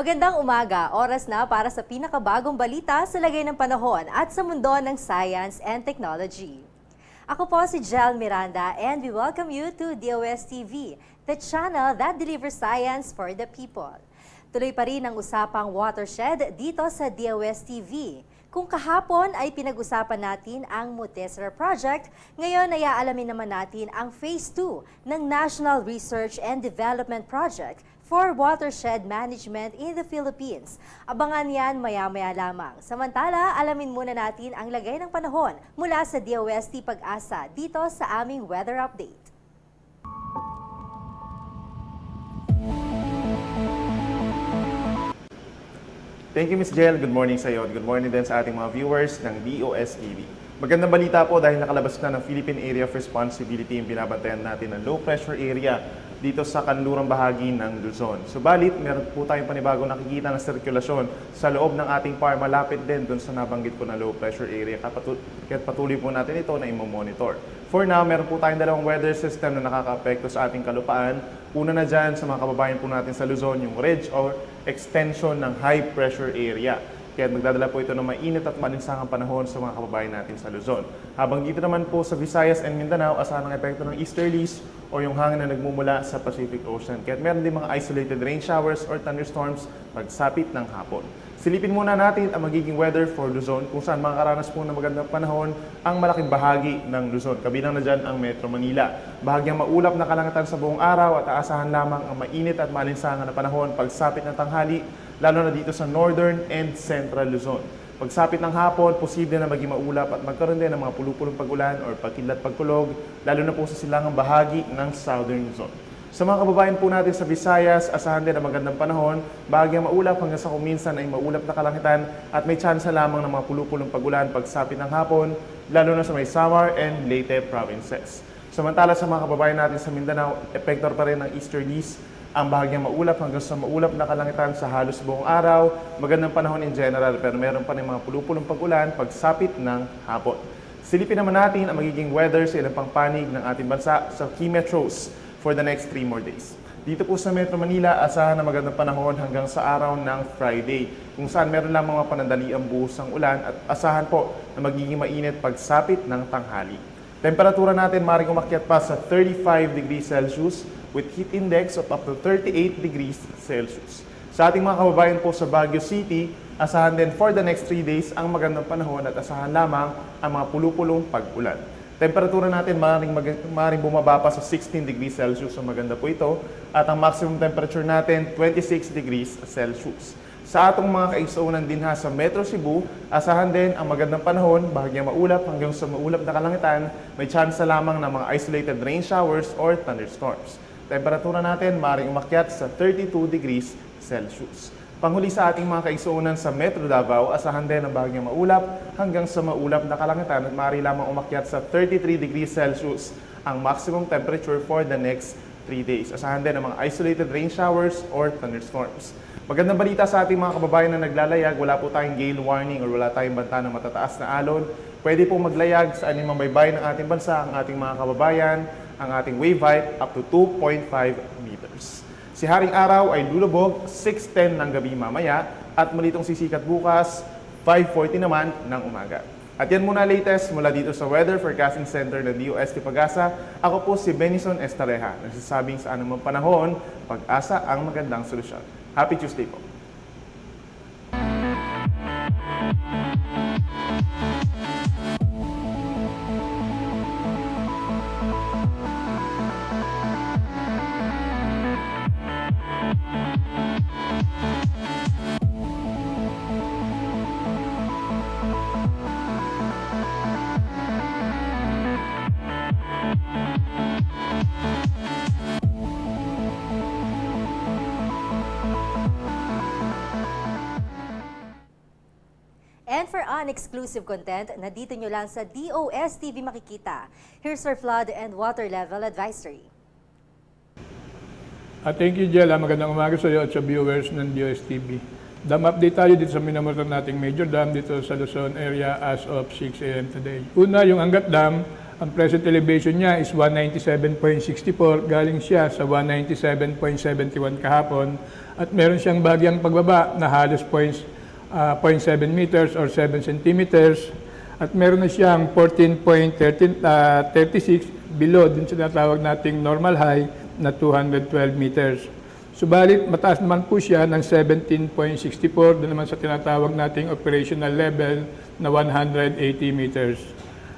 Magandang umaga, oras na para sa pinakabagong balita sa lagay ng panahon at sa mundo ng science and technology. Ako po si Jel Miranda and we welcome you to DOSTv, the channel that delivers science for the people. Tuloy pa rin ang usapang Watershed dito sa DOSTv. Kung kahapon ay pinag-usapan natin ang Watershed Project, ngayon ay aalamin naman natin ang Phase 2 ng National Research and Development Project for Watershed Management in the Philippines. Abangan yan maya-maya lamang. Samantala, alamin muna natin ang lagay ng panahon mula sa DOST Pag-asa dito sa aming weather update. Thank you, Ms. Jel. Good morning sa iyo. Good morning din sa ating mga viewers ng DOSTv. Magandang balita po dahil nakalabas na ng Philippine Area of Responsibility yung binabantayan natin ng low pressure area dito sa kanlurang bahagi ng Luzon. Subalit, meron po tayong panibagong nakikita na sirkulasyon sa loob ng ating PAR, malapit din doon sa nabanggit ko na low pressure area. Kaya't patuloy po natin ito na i-monitor. For now, meron po tayong dalawang weather system na nakaka-apekto sa ating kalupaan. Una na dyan sa mga kababayan po natin sa Luzon, yung ridge or extension ng high pressure area. Kaya magdadala po ito ng mainit at malinsangang panahon sa mga kababayan natin sa Luzon. Habang dito naman po sa Visayas and Mindanao, asahan ang epekto ng easterlies o yung hangin na nagmumula sa Pacific Ocean. Kaya meron din mga isolated rain showers or thunderstorms pagsapit ng hapon. Silipin muna natin ang magiging weather for Luzon kung saan makakaranas po ng magandang panahon ang malaking bahagi ng Luzon. Kabilang na dyan ang Metro Manila. Bahagyang maulap na kalangatan sa buong araw at aasahan lamang ang mainit at malinsangan na panahon pagsapit ng tanghali, lalo na dito sa Northern and Central Luzon. Pagsapit ng hapon, posible na maging maulap at magkaroon din ng mga pulupulong pag-ulan or pagkidlat-pagkulog, lalo na po sa silangang bahagi ng Southern Luzon. Sa mga kababayan po natin sa Visayas, asahan din ang magandang panahon, bahagyang maulap hanggang sa kuminsan ay maulap na kalangitan at may tsansa lamang ng mga pulupulong pag-ulan pagsapit ng hapon, lalo na sa may Samar and Leyte provinces. Samantala sa mga kababayan natin sa Mindanao, epektor pa rin ng easterlies, ang bahagyang maulap hanggang sa maulap na kalangitan sa halos buong araw, magandang panahon in general pero meron pa rin mga pulupulong pag-ulan pagsapit ng hapon. Silipin naman natin ang magiging weather sa ilang pangpanig ng ating bansa sa key metros for the next 3 more days. Dito po sa Metro Manila, asahan na magandang panahon hanggang sa araw ng Friday, kung saan meron lang mga panandaliang buhos ng ulan at asahan po na magiging mainit pagsapit ng tanghali. Temperatura natin maaaring umakyat pa sa 35 degrees Celsius with heat index of up to 38 degrees Celsius. Sa ating mga kababayan po sa Baguio City, asahan din for the next 3 days ang magandang panahon at asahan lamang ang mga pulupulong pag-ulan. Temperatura natin maaaring bumaba pa sa 16 degrees Celsius, so maganda po ito. At ang maximum temperature natin, 26 degrees Celsius. Sa atong mga kaigsuunan din ha sa Metro Cebu, asahan din ang magandang panahon, bahagyang maulap hanggang sa maulap na kalangitan, may tsansa lamang ng mga isolated rain showers or thunderstorms. Temperatura natin maaaring umakyat sa 32 degrees Celsius. Panghuli sa ating mga kaigsuunan sa Metro Davao, asahan din ang bahagyang maulap hanggang sa maulap na kalangitan at maaari lamang umakyat sa 33 degrees Celsius ang maximum temperature for the next 3 days. Asahan din ang mga isolated rain showers or thunderstorms. Magandang balita sa ating mga kababayan na naglalayag, wala po tayong gale warning or wala tayong banta ng matataas na alon. Pwede pong maglayag sa anumang baybay ng ating bansa ang ating mga kababayan, ang ating wave height up to 2.5 meters. Si Haring Araw ay lulubog 6:10 ng gabi mamaya at muli itong sisikat bukas 5:40 naman ng umaga. At yan muna latest mula dito sa Weather Forecasting Center ng DOST Pag-asa. Ako po si Benison Estareja, nagsasabing sa anumang panahon, pag-asa ang magandang solusyon. Happy Tuesday po! non-exclusive content na dito nyo lang sa DOSTv makikita. Here's our flood and water level advisory. Thank you, Jella. Magandang umaga sa iyo at sa viewers ng DOSTv. Dam update tayo dito sa minamonitor nating major dam dito sa Luzon area as of 6 a.m. today. Una, yung Angat Dam, ang present elevation niya is 197.64, galing siya sa 197.71 kahapon at meron siyang bagyang pagbaba na halos 0.7 meters or 7 centimeters at meron na siyang 14.36 below dun sa tinatawag nating normal high na 212 meters. Subalit mataas naman po siya ng 17.64 doon naman sa tinatawag nating operational level na 180 meters.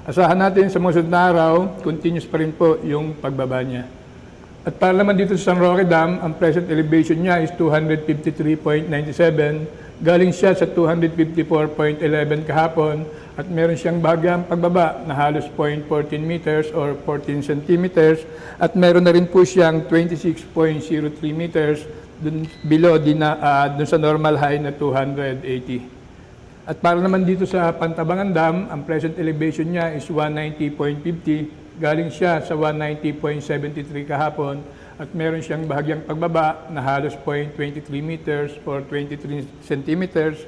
Asahan natin sa mga susunod na araw, continuous pa rin po yung pagbaba niya. At para naman dito sa San Roque Dam, ang present elevation niya is 253.97. Galing siya sa 254.11 kahapon at meron siyang bagyang pagbaba na halos 0.14 meters or 14 centimeters at meron na rin po siyang 26.03 meters dun below dun sa normal high na 280. At para naman dito sa Pantabangan Dam, ang present elevation niya is 190.50. Galing siya sa 190.73 kahapon at meron siyang bahagyang pagbaba na halos 0.23 meters or 23 centimeters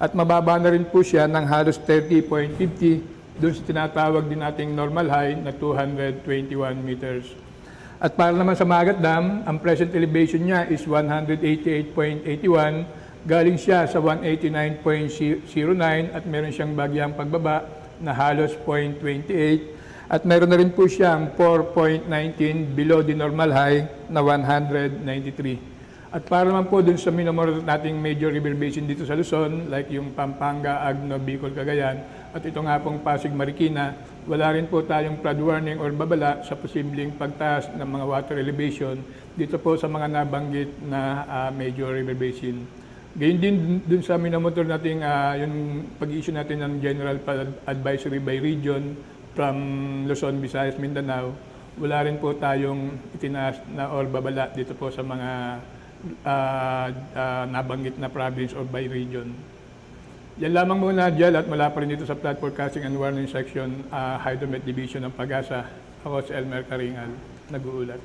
at mababa na rin po siya ng halos 30.50 doon sa tinatawag din nating normal high na 221 meters. At para naman sa Magat Dam, ang present elevation niya is 188.81. Galing siya sa 189.09 at meron siyang bagyang pagbaba na halos 0.28 at meron na rin po siyang 4.19 below the normal high na 193. At para naman po dun sa minamonitor nating major river basin dito sa Luzon, like yung Pampanga, Agno, Bicol, Cagayan, at ito nga pong Pasig, Marikina, wala rin po tayong flood warning or babala sa posibleng pagtaas ng mga water elevation dito po sa mga nabanggit na major river basin. Gayun din dun sa minamonitor nating yung pag-issue natin ng General Advisory by Region from Luzon, Visayas, Mindanao, wala rin po tayong itinaas na or babala dito po sa mga nabanggit na province or by region. Yan lamang muna, Jel, at mula pa rin dito sa Flood Forecasting and Warning Section, Hydromet Division ng Pag-asa. Ako si Elmer Karingal, nag-uulat.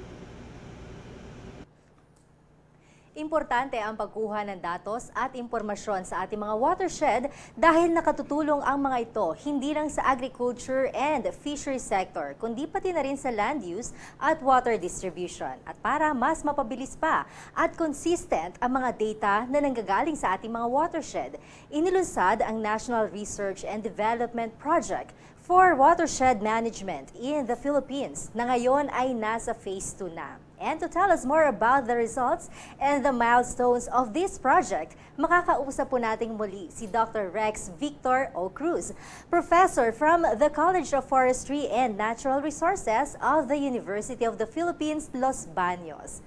Importante ang pagkuha ng datos at impormasyon sa ating mga watershed dahil nakatutulong ang mga ito hindi lang sa agriculture and fishery sector, kundi pati na rin sa land use at water distribution. At para mas mapabilis pa at consistent ang mga data na nanggagaling sa ating mga watershed, inilunsad ang National Research and Development Project for Watershed Management in the Philippines na ngayon ay nasa Phase 2 na. And to tell us more about the results and the milestones of this project, makakausap po nating muli si Dr. Rex Victor O. Cruz, Professor from the College of Forestry and Natural Resources of the University of the Philippines, Los Baños.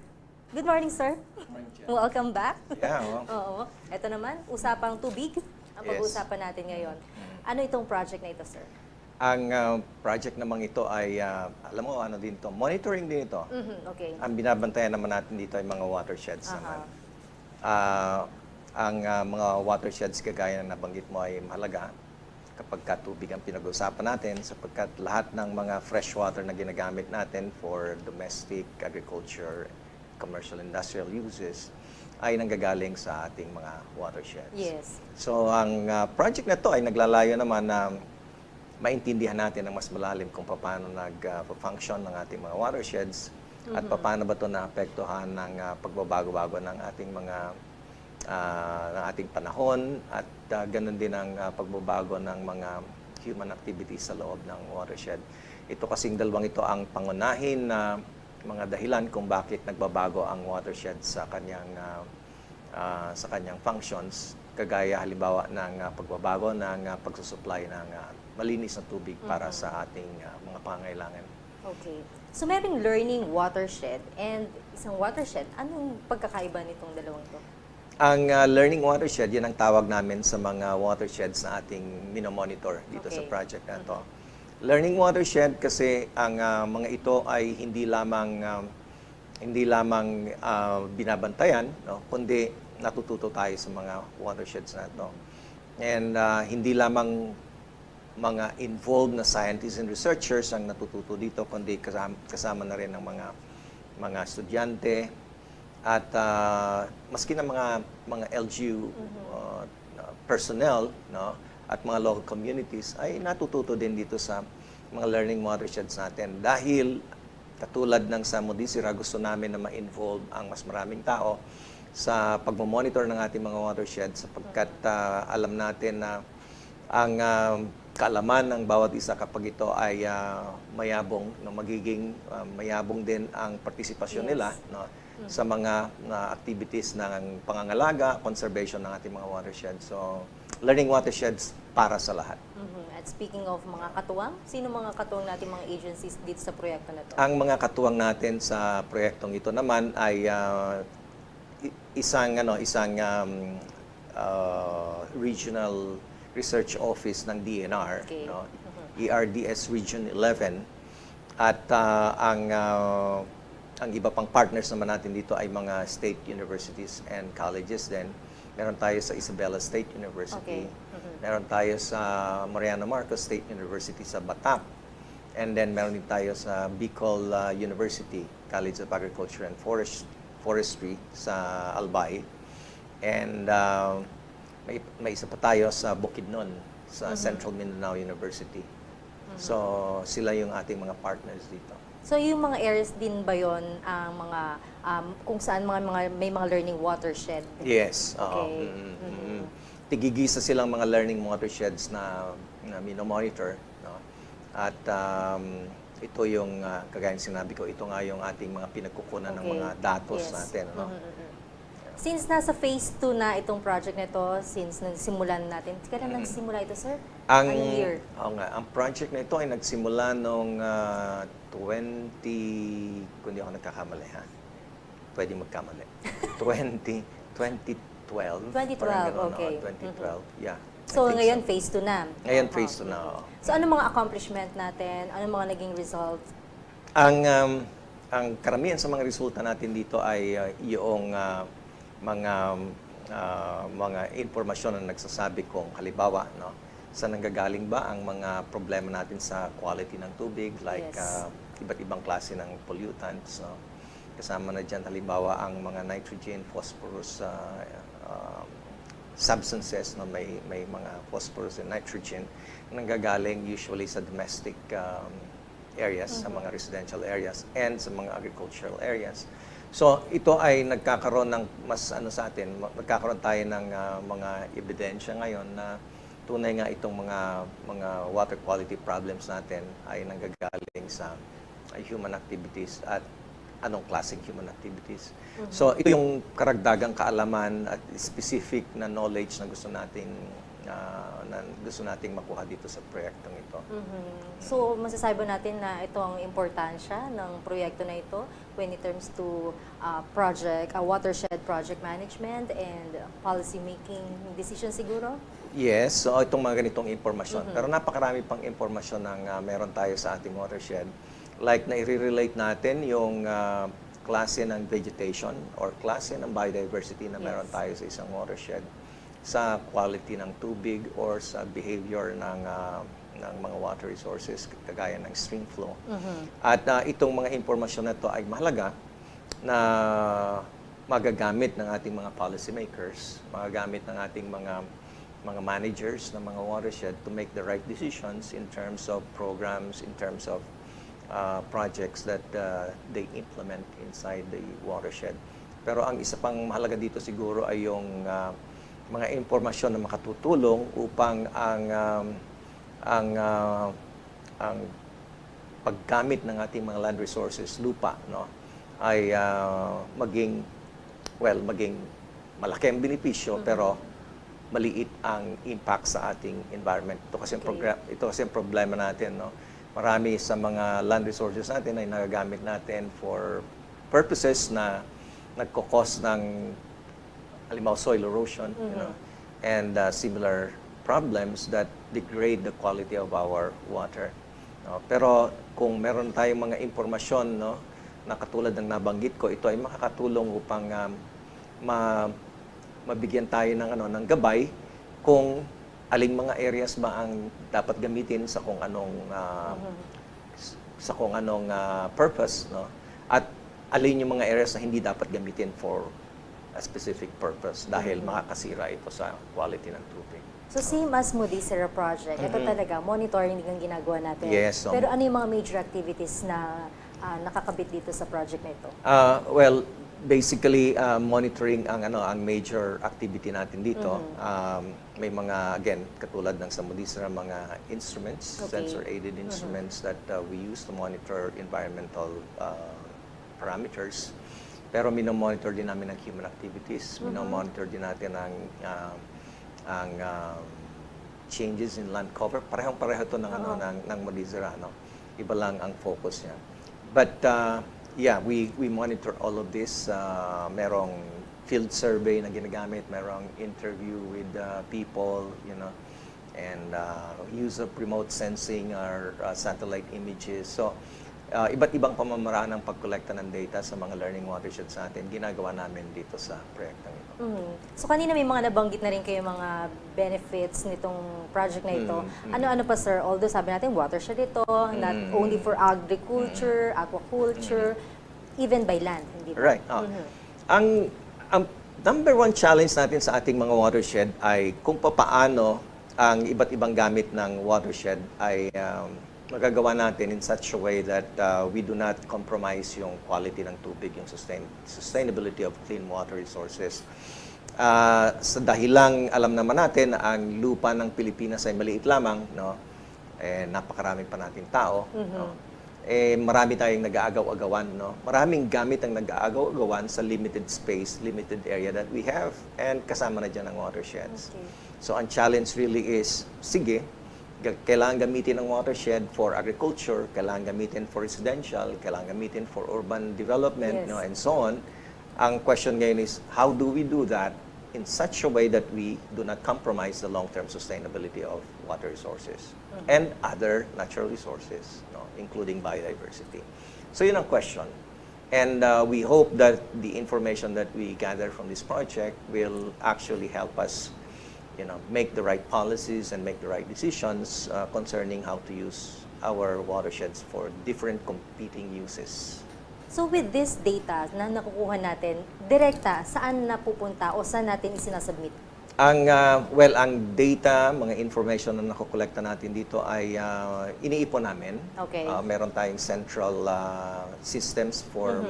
Good morning, sir. Good morning, Jen. Welcome back. Yeah, well. Oo. Ito naman, usapang tubig ang Yes. pag-uusapan natin ngayon. Ano itong project na ito, sir? Ang project namang ito ay, alam mo, ano din to, monitoring din ito. Okay. Ang binabantayan naman natin dito ay mga watersheds naman. Ang mga watersheds kagaya na nabanggit mo ay mahalaga kapag tubig ang pinag-uusapan natin sapagkat lahat ng mga fresh water na ginagamit natin for domestic, agriculture, commercial, industrial uses ay nanggagaling sa ating mga watersheds. Yes. So ang project na to ay naglalayo naman na maintindihan natin ng mas malalim kung paano nag-function ng ating mga watersheds at paano ba ito naapektuhan ng pagbabago-bago ng ating mga ng ating panahon at ganun din ang pagbabago ng mga human activities sa loob ng watershed. Ito kasing dalawang ito ang pangunahin na mga dahilan kung bakit nagbabago ang watershed sa kanyang functions, kagaya halimbawa ng pagbabago ng pagsusupply ng malinis na tubig para sa ating mga pangangailangan. Okay. So, merong learning watershed and isang watershed. Anong pagkakaiba nitong dalawang ito? Ang learning watershed, yan ang tawag namin sa mga watersheds na ating minomonitor dito sa project na ito. Learning watershed kasi ang mga ito ay hindi lamang binabantayan, no? Kundi natututo tayo sa mga watersheds na ito. And hindi lamang mga involved na scientists and researchers ang natututo dito, kundi kasama na rin ng mga estudyante at maski na mga LGU personnel, no, at mga local communities ay natututo din dito sa mga learning watersheds natin. Dahil katulad ng sa Modisira, gusto namin na ma-involve ang mas maraming tao sa pagmamonitor ng ating mga watersheds sapagkat alam natin na ang kaalaman ng bawat isa kapag ito ay mayabong, no, magiging mayabong din ang partisipasyon nila, no, sa mga activities ng pangangalaga, conservation ng ating mga watersheds. So, learning watersheds para sa lahat. At speaking of mga katuwang, sino mga katuwang natin mga agencies dito sa proyekto na to? Ang mga katuwang natin sa proyektong ito naman ay isang regional research office ng DNR, Okay. no? ERDS Region 11, at ang iba pang partners naman natin dito ay mga state universities and colleges din. Meron tayo sa Isabela State University. Okay. Meron tayo sa Mariano Marcos State University sa Batak. And then meron din tayo sa Bicol University, College of Agriculture and Forestry sa Albay. And may isa pa tayo sa Bukidnon, sa Central Mindanao University. So sila yung ating mga partners dito. So yung mga areas din ba yon ang mga kung saan may mga learning watershed? Yes. Okay. Tigigisa silang mga learning watersheds na minomonitor, no? At ito yung kagaya ng sinabi ko, ito nga yung ating mga pinagkukunan ng mga datos natin, no? Since nasa phase 2 na itong project na ito, since nagsimulan natin, kailan nagsimula ito, sir? Anong year? Ang project na ito ay nagsimula noong kung di ako nagkakamali, ha? Pwede magkamali. 2012. 2012, Parang ganun, okay. 2012, yeah. So I think ngayon so. phase 2 na? Ngayon phase 2 na, oo. So ano mga accomplishment natin? Ano mga naging results? Ang karamihan sa mga resulta natin dito ay yung mga impormasyon na nagsasabi kung halimbawa, no, saan nanggagaling ba ang mga problema natin sa quality ng tubig, like Yes. iba't ibang klase ng pollutants. No? Kasama na dyan halimbawa ang mga nitrogen, phosphorus substances, no, may mga phosphorus and nitrogen na nanggagaling usually sa domestic areas, sa mga residential areas, and sa mga agricultural areas. So, ito ay nagkakaroon ng mas sa atin, nagkakaroon tayo ng mga ebidensya ngayon na tunay nga itong mga water quality problems natin ay nanggagaling sa human activities at anong klaseng human activities. So, ito yung karagdagang kaalaman at specific na knowledge na gusto nating makuha dito sa proyektong ito. So, masasabi ba natin na ito ang importansya ng proyekto na ito when it comes to watershed project management and policy making decision siguro? Yes, so itong mga ganitong impormasyon. Pero napakarami pang impormasyon ng meron tayo sa ating watershed. Like na i-relate natin yung klase ng vegetation or klase ng biodiversity na meron tayo sa isang watershed, sa quality ng tubig or sa behavior ng mga water resources kagaya ng stream flow. At itong mga impormasyon na ito ay mahalaga na magagamit ng ating mga policymakers, magagamit ng ating mga managers ng mga watershed to make the right decisions in terms of programs, in terms of projects that they implement inside the watershed. Pero ang isa pang mahalaga dito siguro ay yung mga impormasyon na makatutulong upang ang paggamit ng ating mga land resources, lupa, no, ay maging malaki ang benepisyo pero maliit ang impact sa ating environment. Ito kasi ang problema natin, no. Marami sa mga land resources natin ay nagagamit natin for purposes na nagko-cause ng halimbawa soil erosion, you know, and similar problems that degrade the quality of our water. No? Pero kung meron tayong mga impormasyon, no, na katulad ng nabanggit ko, ito ay makakatulong upang mabigyan tayo ng gabay kung aling mga areas ba ang dapat gamitin sa kung anong purpose, no? At alin yung mga areas na hindi dapat gamitin for a specific purpose dahil makakasira ito sa quality ng tubig. So same as Moody's Zero Project, ito talaga, monitoring din ang ginagawa natin. Yes, Pero ano yung mga major activities na nakakabit dito sa project na ito? Well, basically monitoring ang major activity natin dito. May mga, again, katulad ng sa Moody's na mga instruments, sensor aided instruments that we use to monitor environmental parameters. Pero minomonitor din namin ang human activities, minomonitor din natin ang changes in land cover. Parehong-pareho ito ng Moody's, no? Iba lang ang focus niya. But yeah, we monitor all of this. Merong field survey na ginagamit, merong interview with people, and use of remote sensing or satellite images. So, iba't ibang pamamaraan ng pagkolekta ng data sa mga learning watersheds natin, ginagawa namin dito sa proyektong ito. So kanina may mga nabanggit na rin kayo mga benefits nitong project na ito. Ano-ano pa, sir? Although sabi natin watershed ito, not only for agriculture, aquaculture, even by land, hindi ba? Right. Ang number one challenge natin sa ating mga watershed ay kung paano ang iba't ibang gamit ng watershed ay magagawa natin in such a way that we do not compromise yung quality ng tubig, yung sustainability of clean water resources. Sa dahilang alam naman natin na ang lupa ng Pilipinas ay maliit lamang, no? Napakarami pa nating tao, no? Marami tayong nag-aagaw-agawan, no? Maraming gamit ang nag-aagaw-agawan sa limited space, limited area that we have, and kasama na dyan ang watersheds. Okay. So ang challenge really is, sige, kailangan gamitin ang watershed for agriculture, kailangan gamitin for residential, kailangan gamitin for urban development, Yes. and so on. Ang question ngayon is, how do we do that in such a way that we do not compromise the long-term sustainability of water resources and other natural resources, including biodiversity? So yun ang question. And we hope that the information that we gather from this project will actually help us make the right policies and make the right decisions concerning how to use our watersheds for different competing uses. So with this data na nakukuha natin, direkta, saan napupunta o saan natin isinasubmit? Ang data, mga information na nakukolekta natin dito ay iniipon namin. Okay. Meron tayong central systems for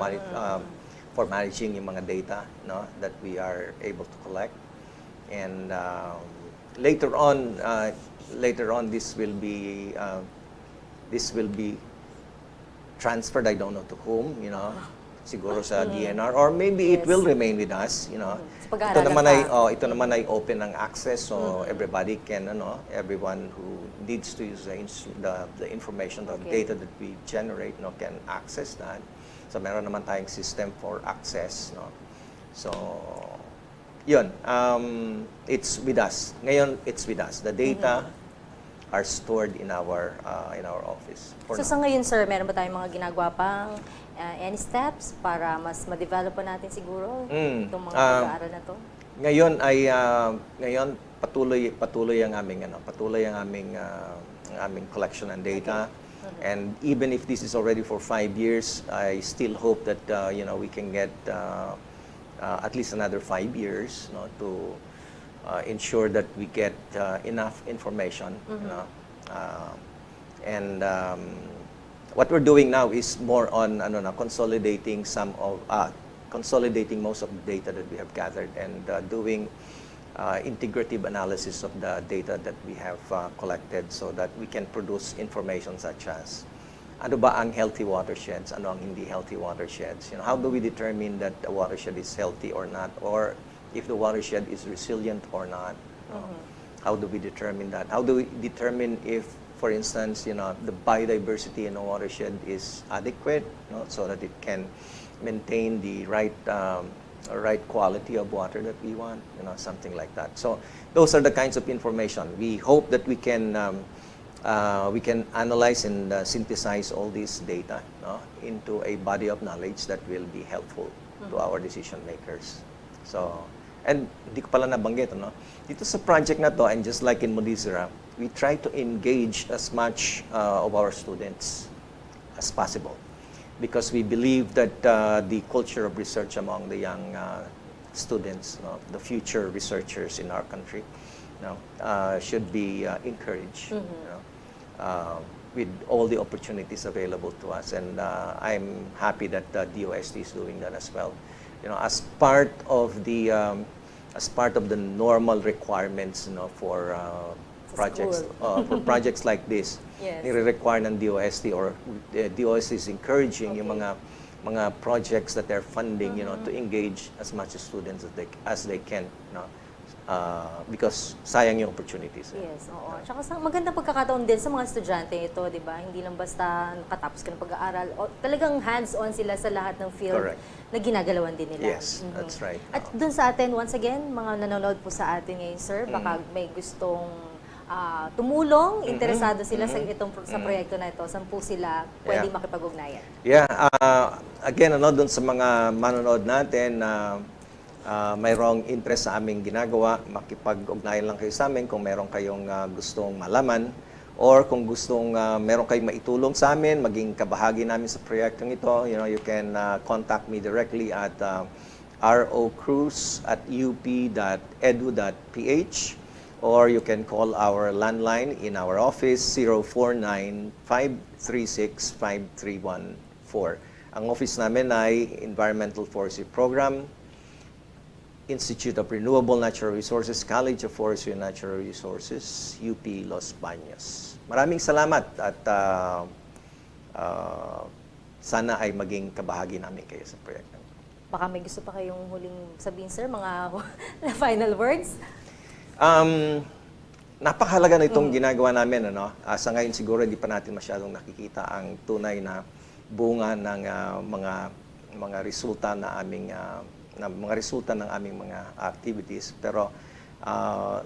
managing yung mga data, that we are able to collect. And later on, this will be transferred. I don't know to whom, siguro sa DNR, or maybe it will remain with us. Ito naman ay open ang access, so everybody can, everyone who needs to use the information, the data that we generate, can access that. So meron naman tayong system for access, So yun, it's with us. Ngayon, it's with us. The data are stored in our office. So sa ngayon, sir, meron ba tayong mga ginagawa pang any steps para mas ma-develop pa natin siguro itong mga pag-aaral na to? Ngayon patuloy ang aming collection and data. And even if this is already for 5 years, I still hope that we can get at least another 5 years, to ensure that we get enough information. And what we're doing now is more on consolidating consolidating most of the data that we have gathered and doing integrative analysis of the data that we have collected so that we can produce information such as ano ba ang healthy watersheds, ano ang hindi healthy watersheds. How do we determine that a watershed is healthy or not, or if the watershed is resilient or not? How do we determine that? How do we determine if, for instance, the biodiversity in a watershed is adequate, so that it can maintain the right quality of water that we want, something like that. So those are the kinds of information. We hope that we can analyze and synthesize all this data into a body of knowledge that will be helpful to our decision makers. So, And hindi ko pala nabanggit, ano? Dito sa project na to, and just like in Modizera, we try to engage as much of our students as possible. Because we believe that the culture of research among the young students, the future researchers in our country, should be encouraged. With all the opportunities available to us, and I'm happy that DOST is doing that as well. As part of the normal requirements, for projects for projects like this, Yes. nire-require ng DOST, or DOST is encouraging yung mga projects that they're funding, to engage as much as students as they can, because sayang yung opportunities. Yes, oo. Tsaka magandang pagkakataon din sa mga estudyante ito, di ba? Hindi lang basta nakatapos ka ng pag-aaral. Talagang hands-on sila sa lahat ng field Correct. na ginagalawan din nila. Yes, that's right. At dun sa atin, once again, mga nanonood po sa atin ngayon, sir, baka may gustong tumulong, interesado sila sa proyekto na ito, saan po sila pwede makipag-ugnayan? Yeah, again, dun sa mga manonood natin na mayroong interest sa aming ginagawa, makipag-ugnayan lang kayo sa amin kung meron kayong gustong malaman, or kung gustong meron kayong maitulong sa amin, maging kabahagi namin sa proyektong ito, you can contact me directly at rocruz@up.edu.ph, or you can call our landline in our office, 049-536-5314. Ang office namin ay Environmental Forestry Program, Institute of Renewable Natural Resources, College of Forestry and Natural Resources, UP Los Baños. Maraming salamat, at sana ay maging kabahagi namin kayo sa proyekto. Baka may gusto pa kayong huling sabihin, sir, mga final words? Napakahalaga na itong ginagawa namin. Sa ngayon siguro hindi pa natin masyadong nakikita ang tunay na bunga ng mga resulta ng aming mga activities. Pero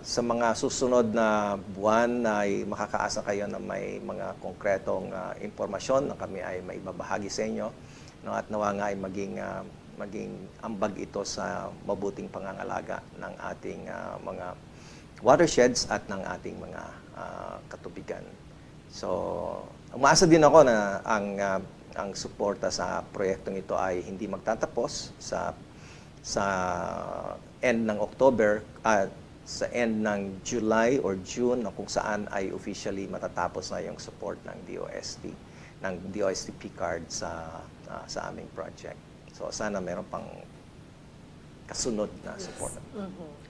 sa mga susunod na buwan ay makakaasa kayo na may mga konkretong impormasyon na kami ay maibabahagi sa inyo, at nawa nga ay maging ambag ito sa mabuting pangangalaga ng ating mga watersheds at ng ating mga katubigan. So, umaasa din ako na ang suporta sa proyektong ito ay hindi magtatapos sa end ng October at sa end ng July or June, na kung saan ay officially matatapos na yung support ng DOST P-card sa aming project. So sana meron pang kasunod na support.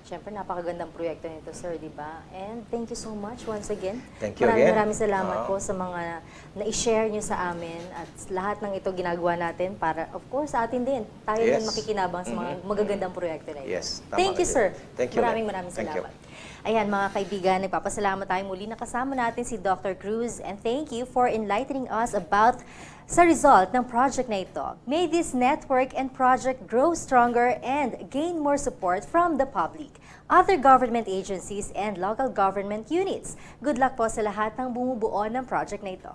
Siyempre, napakagandang proyekto nito, sir, di ba? And thank you so much once again. Thank you again. Maraming salamat po sa mga na-share nyo sa amin, at lahat ng ito ginagawa natin para, of course, sa atin din. Tayo din makikinabang sa mga magagandang proyekto na ito. Yes, tama Thank you, ka sir. din. Thank you. Maraming Thank you. salamat. Ayan, mga kaibigan, nagpapasalamat tayo muli na kasama natin si Dr. Cruz, and thank you for enlightening us about sa result ng project na ito. May this network and project grow stronger and gain more support from the public, other government agencies, and local government units. Good luck po sa lahat ng bumubuo ng project na ito.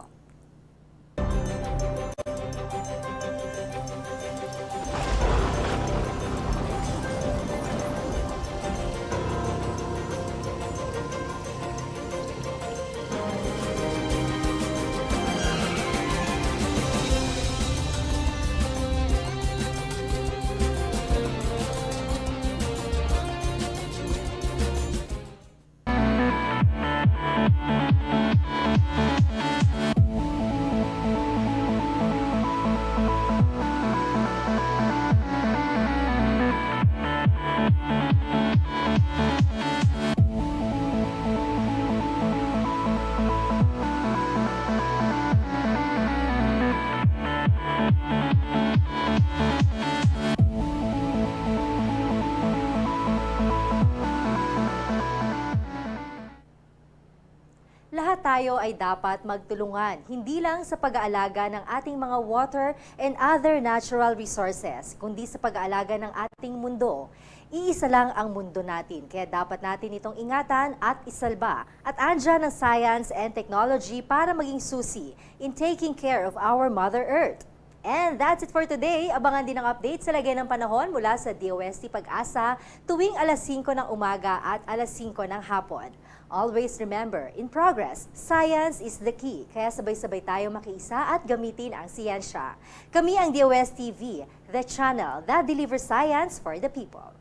Lahat tayo ay dapat magtulungan, hindi lang sa pag-aalaga ng ating mga water and other natural resources, kundi sa pag-aalaga ng ating mundo. Iisa lang ang mundo natin, kaya dapat natin itong ingatan at isalba. At andyan ang science and technology para maging susi in taking care of our Mother Earth. And that's it for today. Abangan din ang update sa lagay ng panahon mula sa DOST Pag-asa tuwing alas 5 ng umaga at alas 5 ng hapon. Always remember, in progress, science is the key. Kaya sabay-sabay tayo makiisa at gamitin ang siyensya. Kami ang DOSTv, the channel that delivers science for the people.